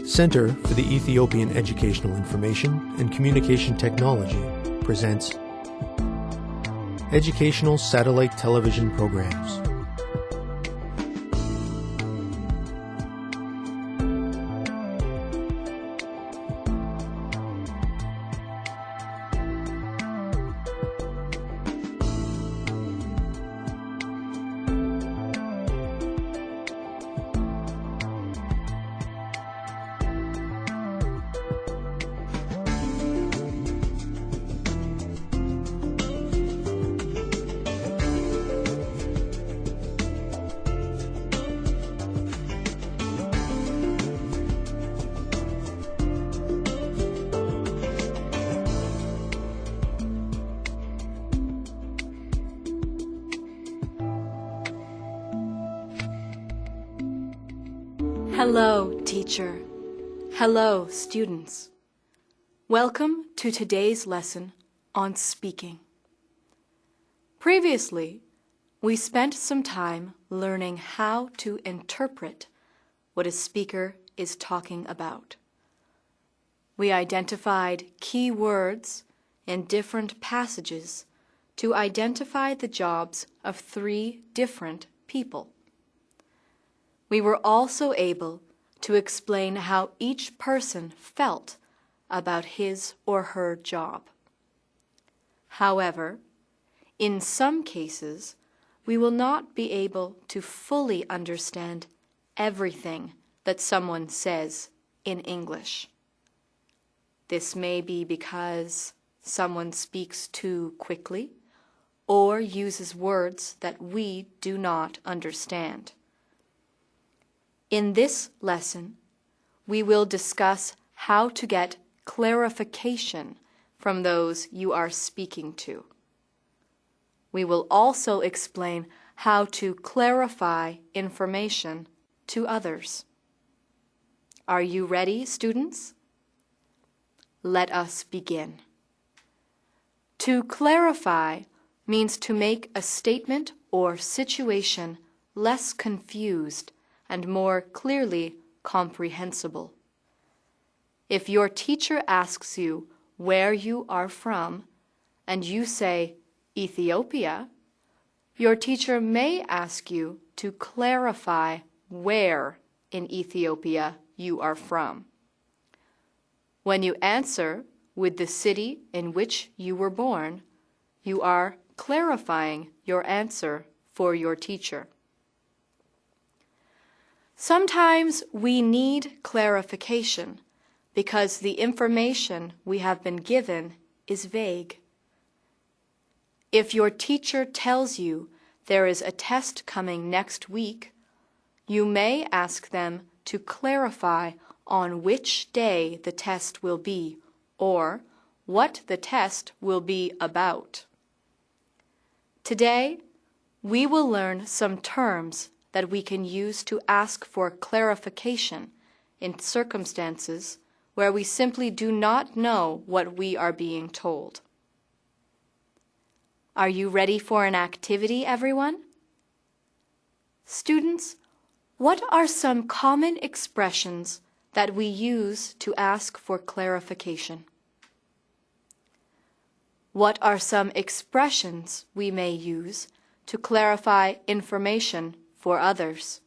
Center for the Ethiopian Educational Information and Communication Technology presents Educational Satellite Television Programs. Hello, teacher. Hello, students. Welcome to today's lesson on speaking. Previously, we spent some time learning how to interpret what a speaker is talking about. We identified key words in different passages to identify the jobs of 3 different people. We were also able to explain how each person felt about his or her job. However, in some cases, we will not be able to fully understand everything that someone says in English. This may be because someone speaks too quickly or uses words that we do not understand. In this lesson, we will discuss how to get clarification from those you are speaking to. We will also explain how to clarify information to others. Are you ready, students? Let us begin. To clarify means to make a statement or situation less confused and more clearly comprehensible. If your teacher asks you where you are from and you say Ethiopia, your teacher may ask you to clarify where in Ethiopia you are from. When you answer with the city in which you were born, you are clarifying your answer for your teacher. Sometimes we need clarification because the information we have been given is vague. If your teacher tells you there is a test coming next week, you may ask them to clarify on which day the test will be or what the test will be about. Today, we will learn some terms that we can use to ask for clarification in circumstances where we simply do not know what we are being told. Are you ready for an activity, everyone? Students, what are some common expressions that we use to ask for clarification? What are some expressions we may use to clarify information for others?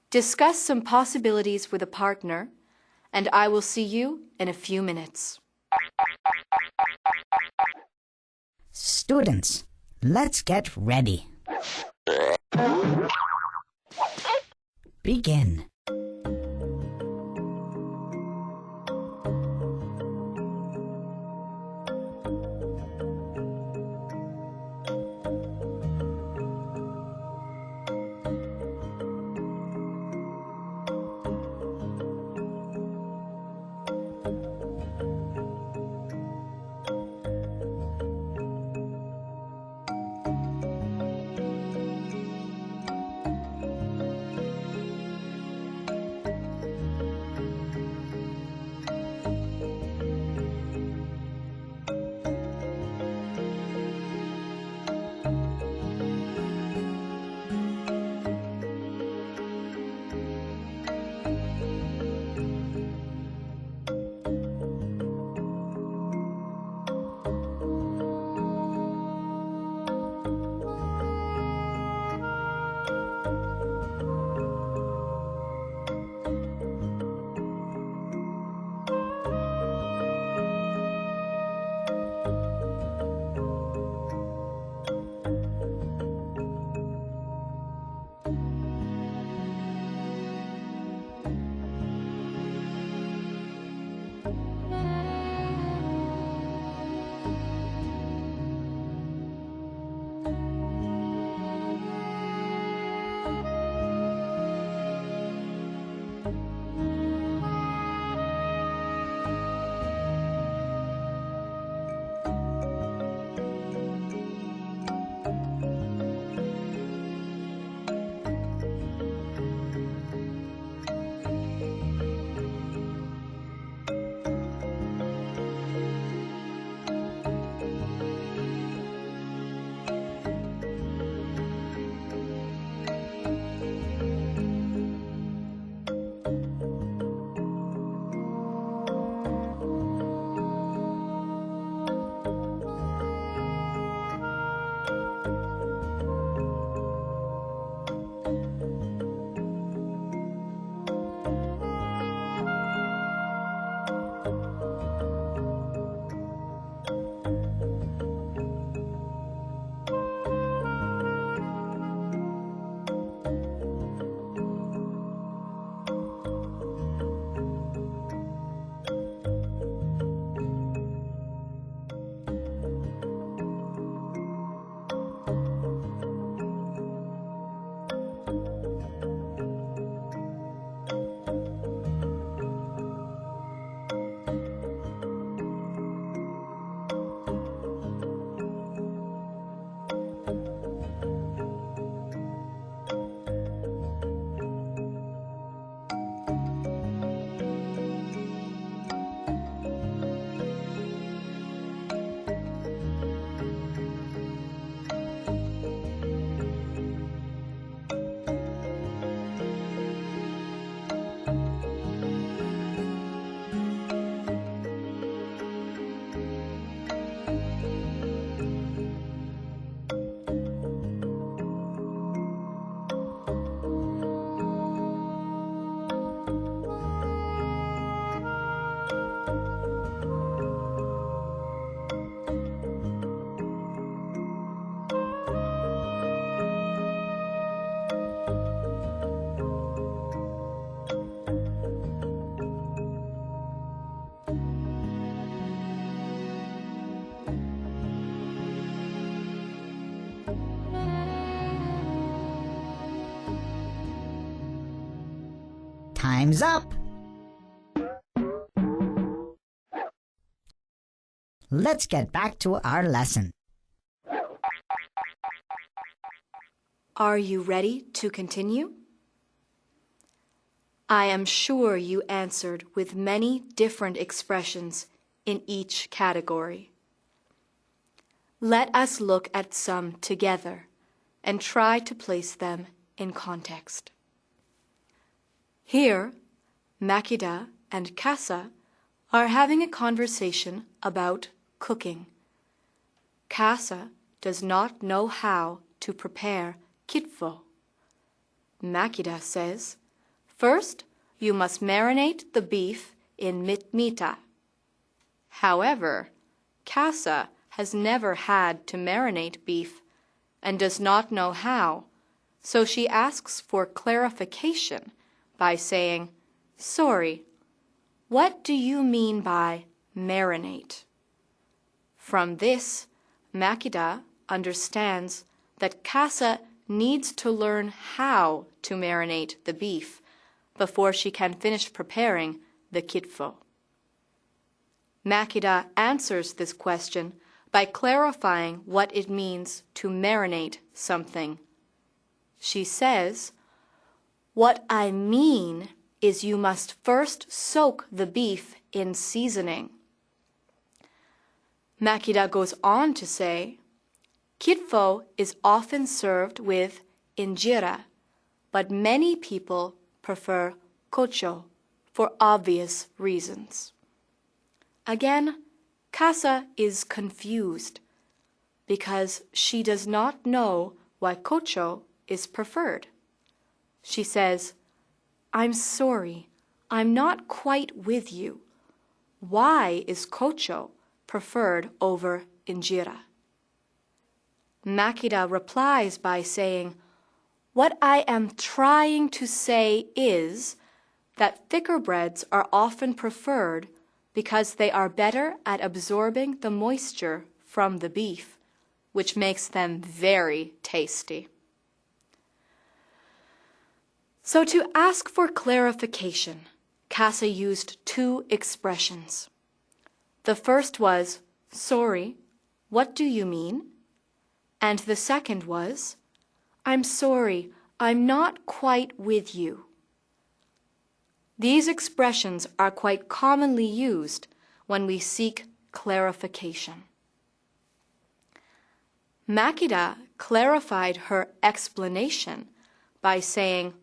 Discuss some possibilities with a partner, and I will see you in a few minutes. Students, let's get ready. Begin. Time's up! Let's get back to our lesson. Are you ready to continue? I am sure you answered with many different expressions in each category. Let us look at some together and try to place them in context. Here, Makida and Kasa are having a conversation about cooking. Kasa does not know how to prepare kitfo. Makida says, first, you must marinate the beef in mitmita. However, Kasa has never had to marinate beef and does not know how, so she asks for clarification by saying, sorry, what do you mean by marinate? From this, Makida understands that Kasa needs to learn how to marinate the beef before she can finish preparing the kitfo. Makida answers this question by clarifying what it means to marinate something. She says, what I mean is you must first soak the beef in seasoning. Makida goes on to say, kitfo is often served with injera, but many people prefer kocho for obvious reasons. Again, Kasa is confused because she does not know why kocho is preferred. She says, I'm sorry, I'm not quite with you. Why is kocho preferred over injera? Makida replies by saying, what I am trying to say is that thicker breads are often preferred because they are better at absorbing the moisture from the beef, which makes them very tasty. So to ask for clarification, Kasa used two expressions. The first was, sorry, what do you mean? And the second was, I'm sorry, I'm not quite with you. These expressions are quite commonly used when we seek clarification. Makida clarified her explanation by saying,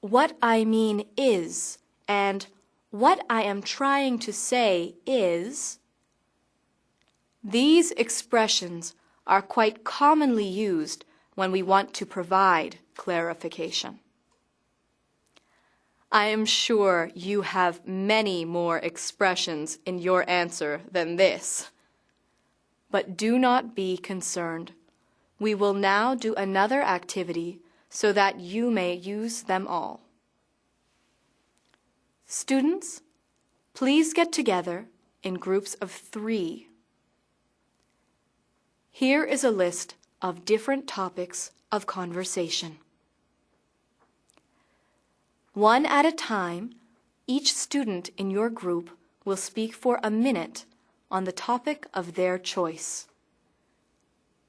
what I mean is, and what I am trying to say is. These expressions are quite commonly used when we want to provide clarification. I am sure you have many more expressions in your answer than this. But do not be concerned. We will now do another activity so that you may use them all. Students, please get together in groups of 3. Here is a list of different topics of conversation. One at a time, each student in your group will speak for a minute on the topic of their choice.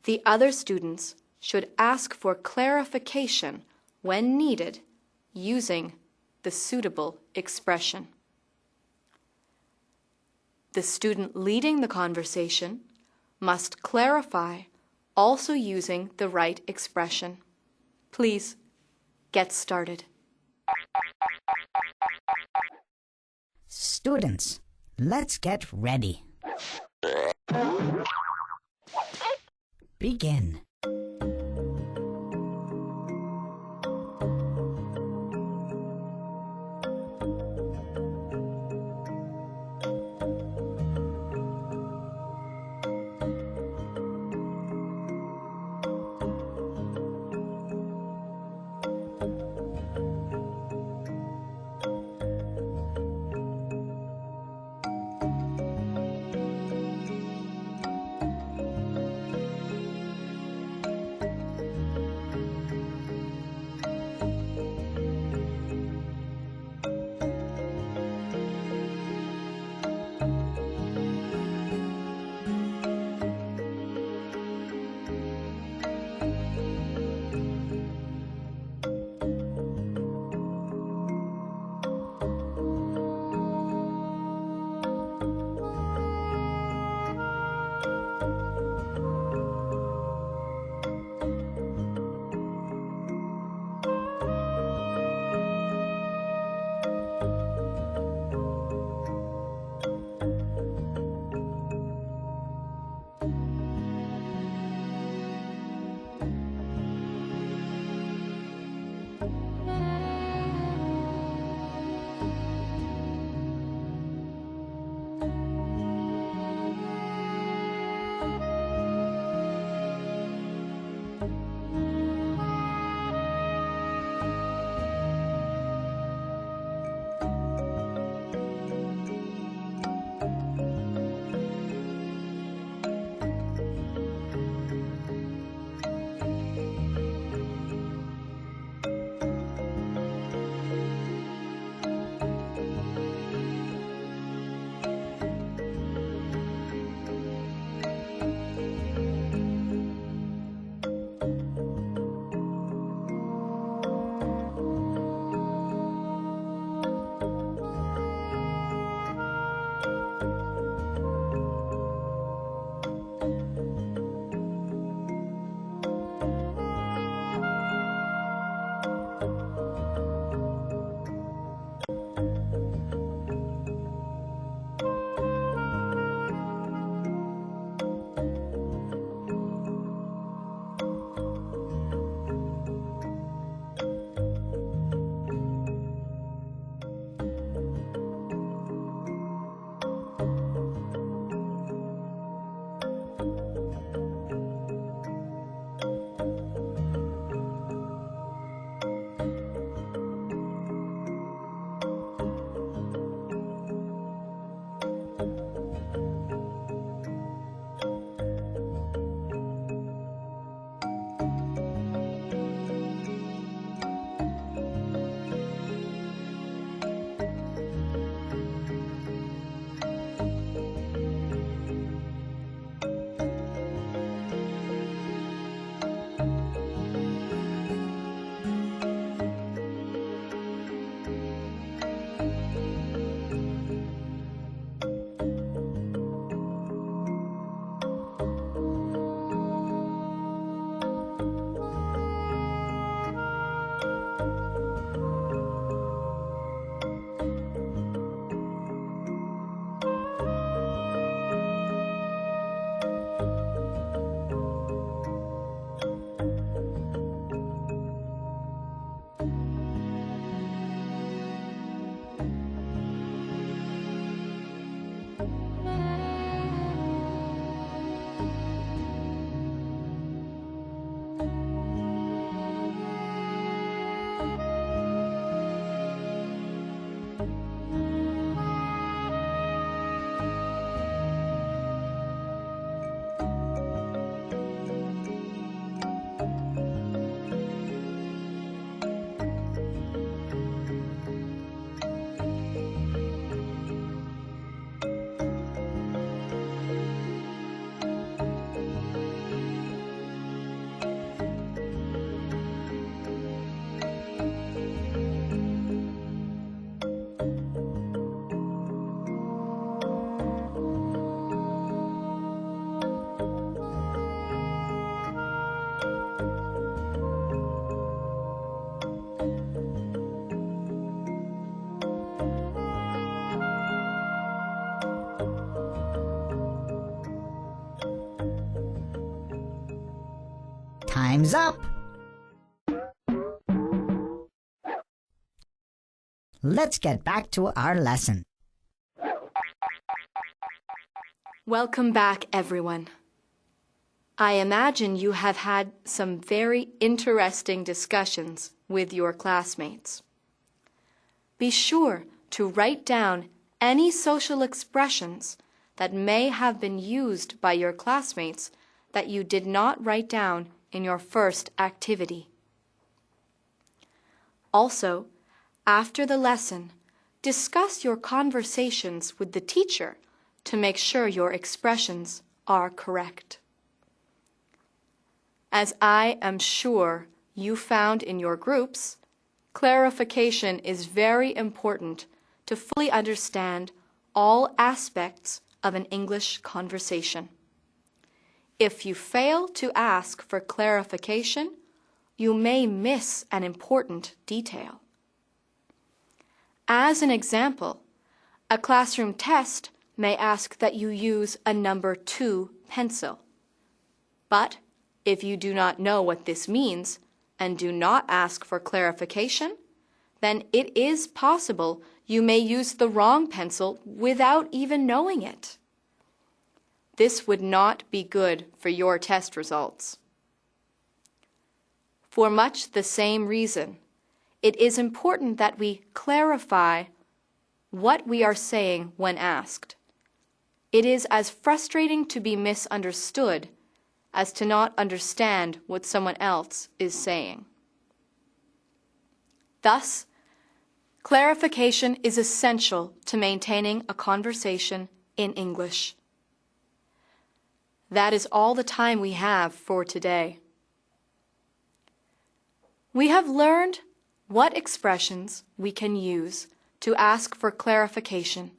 The other students should ask for clarification when needed using the suitable expression. The student leading the conversation must clarify also using the right expression. Please get started. Students, let's get ready. Begin. Time's up! Let's get back to our lesson. Welcome back, everyone. I imagine you have had some very interesting discussions with your classmates. Be sure to write down any social expressions that may have been used by your classmates that you did not write down in your first activity. Also, after the lesson, discuss your conversations with the teacher to make sure your expressions are correct. As I am sure you found in your groups, clarification is very important to fully understand all aspects of an English conversation. If you fail to ask for clarification, you may miss an important detail. As an example, a classroom test may ask that you use a number 2 pencil. But if you do not know what this means and do not ask for clarification, then it is possible you may use the wrong pencil without even knowing it. This would not be good for your test results. For much the same reason, it is important that we clarify what we are saying when asked. It is as frustrating to be misunderstood as to not understand what someone else is saying. Thus, clarification is essential to maintaining a conversation in English. That is all the time we have for today. We have learned what expressions we can use to ask for clarification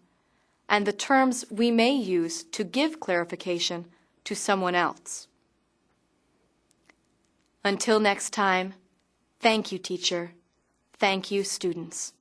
and the terms we may use to give clarification to someone else. Until next time, thank you, teacher. Thank you, students.